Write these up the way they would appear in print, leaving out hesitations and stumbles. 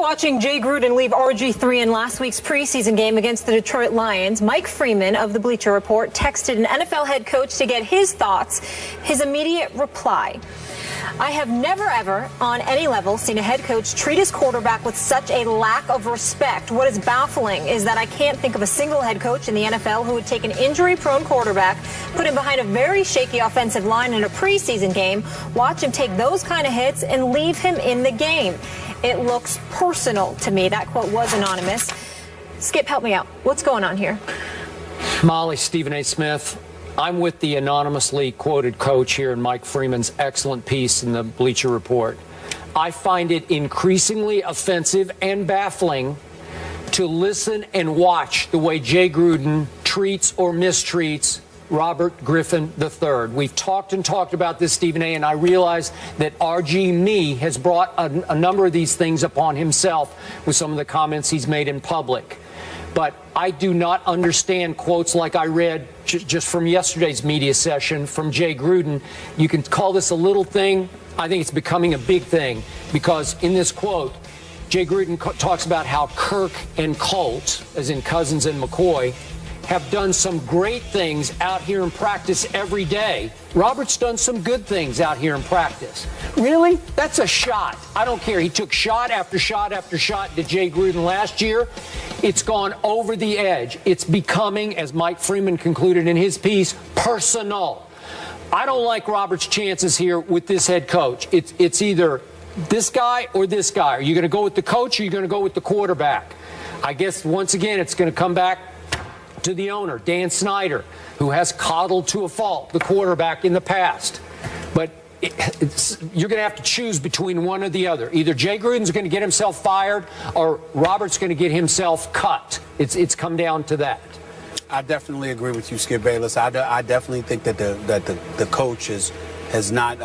Watching Jay Gruden leave RG3 in last week's preseason game against the Detroit Lions, Mike Freeman of the Bleacher Report texted an NFL head coach to get his thoughts. His immediate reply: I have never, ever, on any level, seen a head coach treat his quarterback with such a lack of respect. What is baffling is that I can't think of a single head coach in the NFL who would take an injury-prone quarterback, put him behind a very shaky offensive line in a preseason game, watch him take those kind of hits, and leave him in the game. It looks personal to me. That quote was anonymous. Skip, help me out. What's going on here? Molly, Stephen A. Smith. I'm with the anonymously quoted coach here in Mike Freeman's excellent piece in the Bleacher Report. I find it increasingly offensive and baffling to listen and watch the way Jay Gruden treats or mistreats Robert Griffin III. We've talked about this, Stephen A., and I realize that RG Me has brought a number of these things upon himself with some of the comments he's made in public. But I do not understand quotes like I read just from yesterday's media session from Jay Gruden. You can call this a little thing. I think it's becoming a big thing, because in this quote, Jay Gruden talks about how Kirk and Colt, as in Cousins and McCoy, have done some great things out here in practice every day. Robert's done some good things out here in practice. Really? That's a shot. I don't care. He took shot after shot after shot to Jay Gruden last year. It's gone over the edge. It's becoming, as Mike Freeman concluded in his piece, personal. I don't like Robert's chances here with this head coach. It's either this guy or this guy. Are you going to go with the coach, or are you going to go with the quarterback? I guess, once again, it's going to come back to the owner, Dan Snyder, who has coddled to a fault the quarterback in the past. But you're going to have to choose between one or the other. Either Jay Gruden's going to get himself fired, or Robert's going to get himself cut. It's come down to that. I definitely agree with you, Skip Bayless. I definitely think that the coach has not.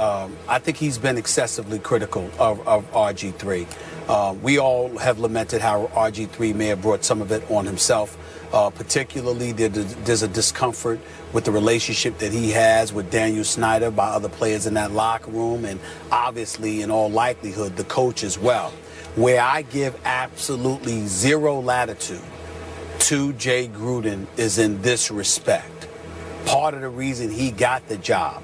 I think he's been excessively critical of RG3. We all have lamented how RG3 may have brought some of it on himself. Particularly, there's a discomfort with the relationship that he has with Daniel Snyder by other players in that locker room, and obviously, in all likelihood, the coach as well. Where I give absolutely zero latitude to Jay Gruden is in this respect. Part of the reason he got the job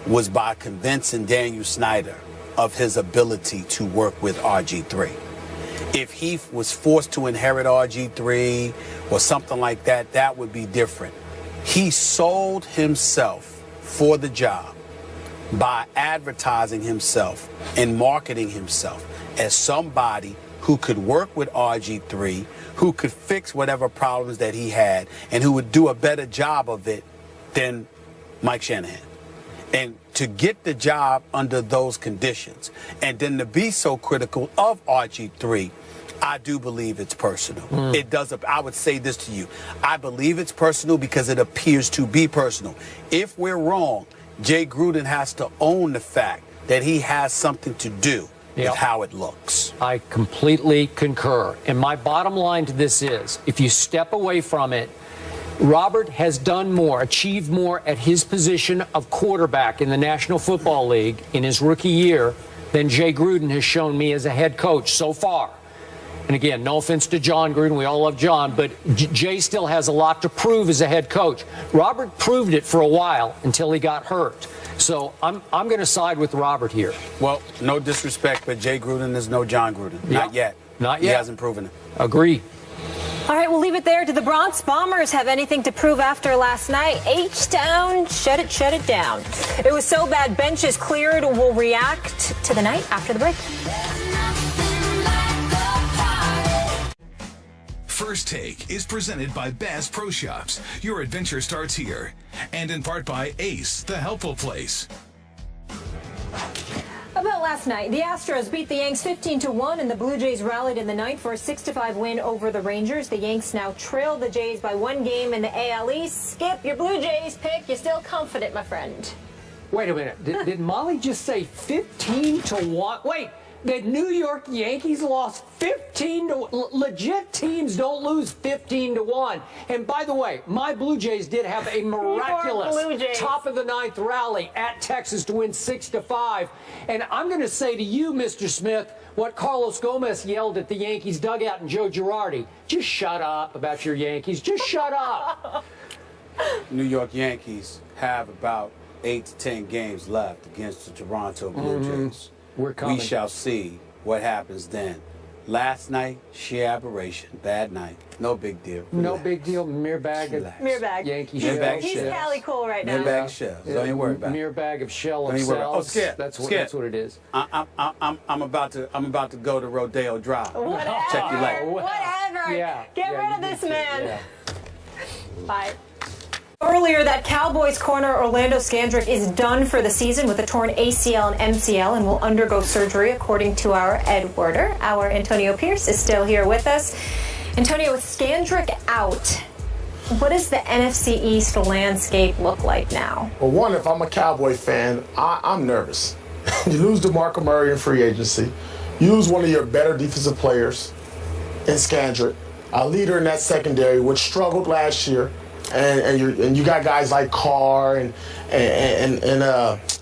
was by convincing Daniel Snyder of his ability to work with RG3. If he was forced to inherit RG3 or something like that, that would be different. He sold himself for the job by advertising himself and marketing himself as somebody who could work with RG3, who could fix whatever problems that he had, and who would do a better job of it than Mike Shanahan. And to get the job under those conditions, and then to be so critical of RG3, I do believe it's personal. It does. I would say this to you. I believe it's personal because it appears to be personal. If we're wrong, Jay Gruden has to own the fact that he has something to do with how it looks. I completely concur. And my bottom line to this is, if you step away from it, Robert has done more, achieved more at his position of quarterback in the National Football League in his rookie year than Jay Gruden has shown me as a head coach so far. And again, no offense to John Gruden, we all love John, but Jay still has a lot to prove as a head coach. Robert proved it for a while until he got hurt. So I'm going to side with Robert here. Well, no disrespect, but Jay Gruden is no John Gruden. Not yet. Not yet. He hasn't proven it. Agree. All right, we'll leave it there. Do the Bronx Bombers have anything to prove after last night? H-Town, shut it down. It was so bad, bench is cleared. We'll react to the night after the break. First Take is presented by Bass Pro Shops. Your adventure starts here. And in part by Ace, the helpful place. About last night, the Astros beat the Yanks 15-1, and the Blue Jays rallied in the ninth for a 6-5 win over the Rangers. The Yanks now trail the Jays by 1 game in the AL East. Skip, your Blue Jays pick. You're still confident, my friend. Wait a minute. Did Molly just say 15-1? Wait. The New York Yankees lost 15 to legit teams don't lose 15-1. And by the way, my Blue Jays did have a miraculous top of the ninth rally at Texas to win 6-5. And I'm going to say to you, Mr. Smith, what Carlos Gomez yelled at the Yankees dugout and Joe Girardi. Just shut up about your Yankees. Just shut up. New York Yankees have about 8 to 10 games left against the Toronto Blue Jays. We're coming. We shall see what happens then. Last night, sheer aberration, bad night. No big deal. Relax. No big deal. Mere bag of Yankee shells. He's Cali cool right now. Mere bag of shells. Don't even worry about it. Mere bag of shell of cells. Oh, Skip. That's what it is. I'm about to go to Rodeo Drive. Whatever. Check your leg. Whatever. Yeah. Get rid of this man. Yeah. Bye. Earlier, that Cowboys corner Orlando Scandrick is done for the season with a torn ACL and MCL and will undergo surgery, according to our Ed Werder. Our Antonio Pierce is still here with us. Antonio, with Scandrick out, what does the NFC East landscape look like now? Well, one, if I'm a Cowboy fan, I'm nervous. You lose DeMarco Murray in free agency. You lose one of your better defensive players in Scandrick, a leader in that secondary, which struggled last year. And you got guys like Carr and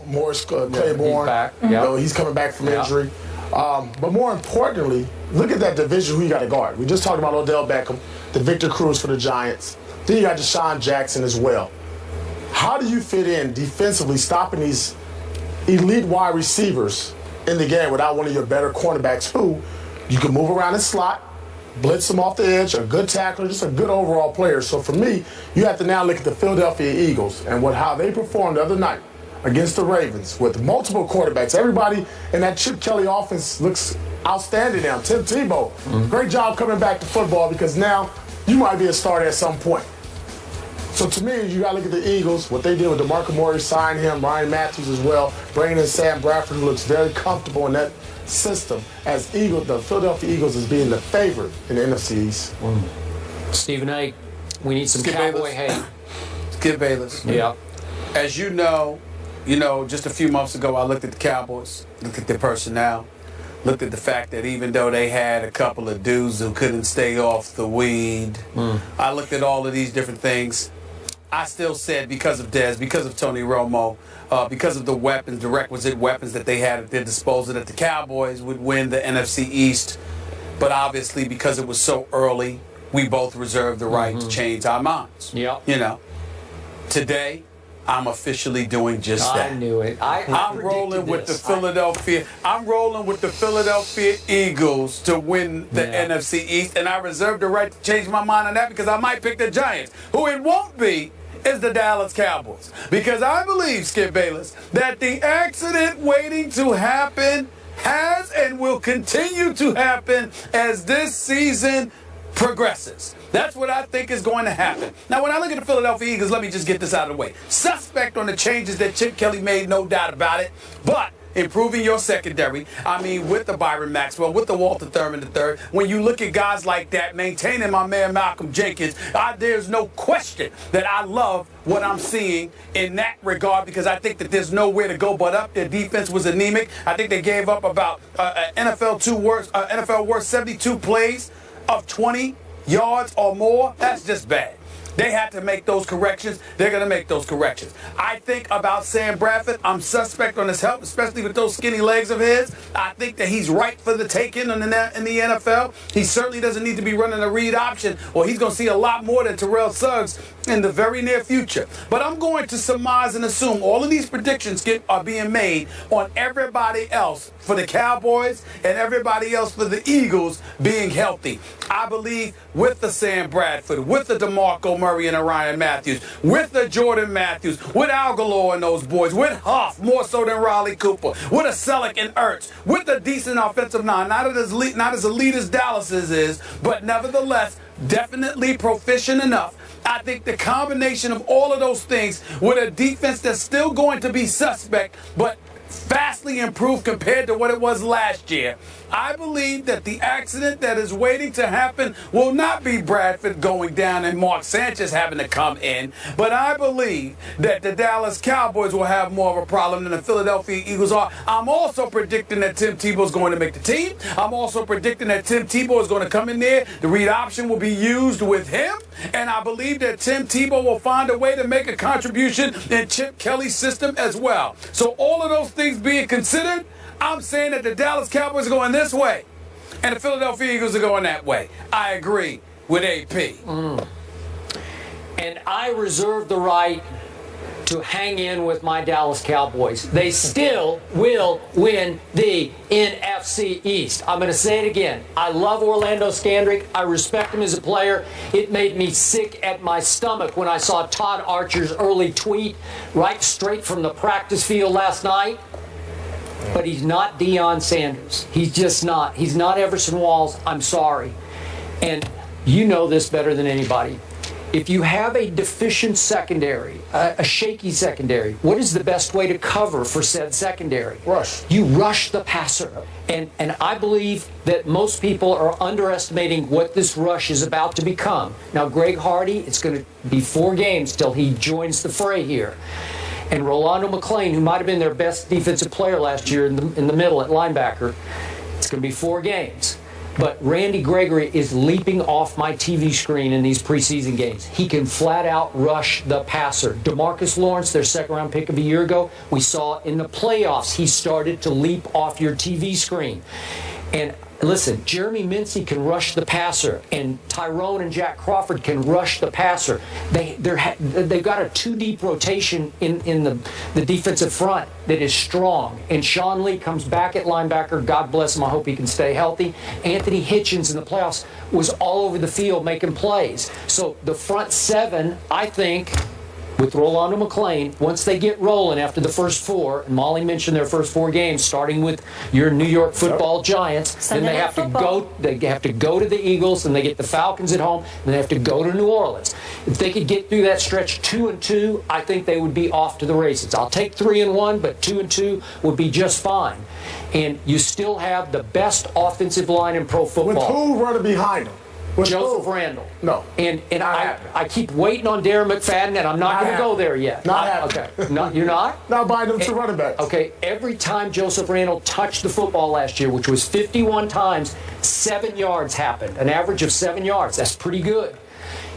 Morris Claiborne. He's back. You know, he's coming back from injury. But more importantly, look at that division who you got to guard. We just talked about Odell Beckham, the Victor Cruz for the Giants. Then you got Deshaun Jackson as well. How do you fit in defensively, stopping these elite wide receivers in the game without one of your better cornerbacks who you can move around the slot, blitz them off the edge, a good tackler, just a good overall player. So for me, you have to now look at the Philadelphia Eagles and how they performed the other night against the Ravens with multiple quarterbacks. Everybody in that Chip Kelly offense looks outstanding now. Tim Tebow, great job coming back to football because now you might be a starter at some point. So to me, you got to look at the Eagles, what they did with DeMarco Murray, sign him, Ryan Matthews as well, bringing in Sam Bradford, who looks very comfortable in that system as the Philadelphia Eagles is being the favorite in the NFC East. Stephen A., we need some Cowboy hate. Skip Bayless. Yeah. As you know, just a few months ago, I looked at the Cowboys, looked at their personnel, looked at the fact that even though they had a couple of dudes who couldn't stay off the weed, I looked at all of these different things. I still said because of Dez, because of Tony Romo, because of the weapons, the requisite weapons that they had at their disposal, that the Cowboys would win the NFC East. But obviously, because it was so early, we both reserved the right to change our minds. Yeah. Today, I'm officially doing just that. I knew it. I'm rolling with the Philadelphia. I'm rolling with the Philadelphia Eagles to win the NFC East, and I reserve the right to change my mind on that because I might pick the Giants, who it won't be is the Dallas Cowboys. Because I believe, Skip Bayless, that the accident waiting to happen has and will continue to happen as this season progresses. That's what I think is going to happen. Now, when I look at the Philadelphia Eagles, let me just get this out of the way. Suspect on the changes that Chip Kelly made, no doubt about it. But improving your secondary, with the Byron Maxwell, with the Walter Thurman III, when you look at guys like that, maintaining my man Malcolm Jenkins, there's no question that I love what I'm seeing in that regard because I think that there's nowhere to go but up. Their defense was anemic. I think they gave up about NFL worst 72 plays of 20 yards or more. That's just bad. They had to make those corrections. They're going to make those corrections. I think about Sam Bradford. I'm suspect on his health, especially with those skinny legs of his. I think that he's right for the taking in the NFL. He certainly doesn't need to be running a read option, or he's going to see a lot more than Terrell Suggs in the very near future. But I'm going to surmise and assume all of these predictions are being made on everybody else for the Cowboys and everybody else for the Eagles being healthy. I believe with the Sam Bradford, with the DeMarco Murray and Ryan Matthews, with the Jordan Matthews, with Al Galore and those boys, with Huff, more so than Riley Cooper, with a Selleck and Ertz, with a decent offensive line, not as elite as Dallas's is, but nevertheless, definitely proficient enough. I think the combination of all of those things with a defense that's still going to be suspect, but vastly improved compared to what it was last year. I believe that the accident that is waiting to happen will not be Bradford going down and Mark Sanchez having to come in, but I believe that the Dallas Cowboys will have more of a problem than the Philadelphia Eagles are. I'm also predicting that Tim Tebow is going to make the team. I'm also predicting that Tim Tebow is going to come in there. The read option will be used with him, and I believe that Tim Tebow will find a way to make a contribution in Chip Kelly's system as well. So all of those things being considered, I'm saying that the Dallas Cowboys are going this way, and the Philadelphia Eagles are going that way. I agree with AP. And I reserve the right to hang in with my Dallas Cowboys. They still will win the NFC East. I'm going to say it again. I love Orlando Scandrick. I respect him as a player. It made me sick at my stomach when I saw Todd Archer's early tweet right straight from the practice field last night. But he's not Deion Sanders. He's just not. He's not Everson Walls. I'm sorry. And you know this better than anybody. If you have a deficient secondary, a shaky secondary, what is the best way to cover for said secondary? Rush. You rush the passer. And I believe that most people are underestimating what this rush is about to become. Now, Greg Hardy, it's going to be 4 games till he joins the fray here. And Rolando McClain, who might have been their best defensive player last year in the middle at linebacker, it's going to be 4 games. But Randy Gregory is leaping off my TV screen in these preseason games. He can flat out rush the passer. DeMarcus Lawrence, their second-round pick of a year ago, we saw in the playoffs he started to leap off your TV screen. And listen, Jeremy Mincey can rush the passer, and Tyrone and Jack Crawford can rush the passer. They've got a 2-deep rotation in the defensive front that is strong. And Sean Lee comes back at linebacker. God bless him. I hope he can stay healthy. Anthony Hitchens in the playoffs was all over the field making plays. So the front 7, I think, with Rolando McClain, once they get rolling after the first 4, and Molly mentioned their first 4 games, starting with your New York Football Giants, then they have to go. They have to go to the Eagles, and they get the Falcons at home, and they have to go to New Orleans. If they could get through that stretch 2-2, I think they would be off to the races. I'll take 3-1, but 2-2 would be just fine. And you still have the best offensive line in pro football. With who running behind him? Joseph Randle. No. And I keep waiting on Darren McFadden, and I'm not going to go there yet. Not happening. Okay. No, you're not? Not buying them 2 running backs. Okay. Every time Joseph Randle touched the football last year, which was 51 times, 7 yards happened. An average of 7 yards. That's pretty good.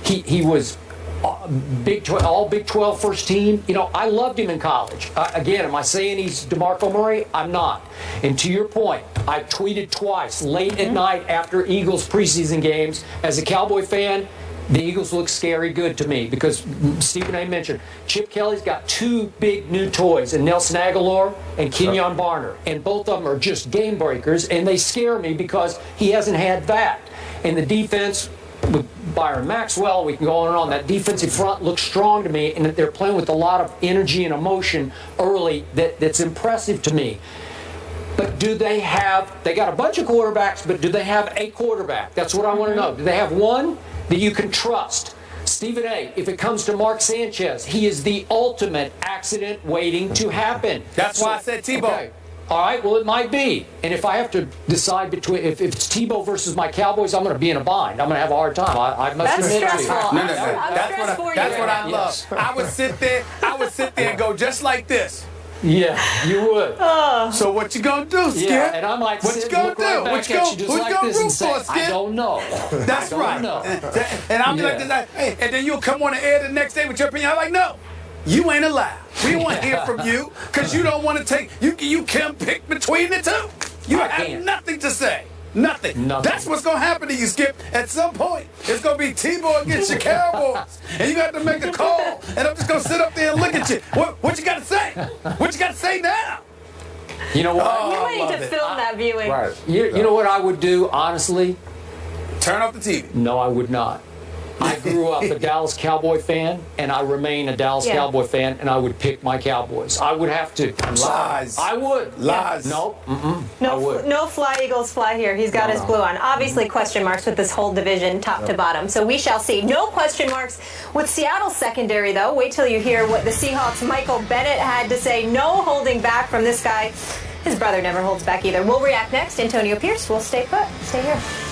He was all Big 12 first team. You know, I loved him in college. Again, am I saying he's DeMarco Murray? I'm not. And to your point, I tweeted twice late at night after Eagles preseason games. As a Cowboy fan, the Eagles look scary good to me because Stephen A. mentioned Chip Kelly's got 2 big new toys, and Nelson Aguilar and Kenyon Barner. And both of them are just game breakers, and they scare me because he hasn't had that. And the defense, with Byron Maxwell, we can go on and on. That defensive front looks strong to me, and that they're playing with a lot of energy and emotion early that's impressive to me. But do they got a bunch of quarterbacks, but do they have a quarterback? That's what I want to know. Do they have one that you can trust? Stephen A., if it comes to Mark Sanchez, he is the ultimate accident waiting to happen. That's why I said Tebow. Okay. All right, well, it might be. And if I have to decide between, if it's Tebow versus my Cowboys, I'm going to be in a bind. I'm going to have a hard time. I must admit to you. That's what I love. I would sit there and go just like this. Yeah, you would. So what you gonna do, Skip? Yeah, and I might what you gonna do? Right What you gonna root for, Skip? I don't know. That's right. Know. And I'll be like this, hey, and then you'll come on the air the next day with your opinion. I'm like, no, you ain't allowed. We don't want to hear from you because you don't want to take. You can't pick between the 2. You have nothing to say. Nothing. That's what's going to happen to you, Skip. At some point, it's going to be Tebow against your Cowboys. And you got to make a call. And I'm just going to sit up there and look at you. What you got to say? What you got to say now? You know what? You might need to film that viewing. Right. You know what I would do, honestly? Turn off the TV. No, I would not. I grew up a Dallas Cowboy fan, and I remain a Dallas Cowboy fan, and I would pick my Cowboys. I would have to. Lies. I would. Lies. Nope. No fly, Eagles fly here. He's got his blue on. Obviously, question marks with this whole division, top to bottom. So we shall see. No question marks with Seattle's secondary, though. Wait till you hear what the Seahawks' Michael Bennett had to say. No holding back from this guy. His brother never holds back either. We'll react next. Antonio Pierce will stay put. Stay here.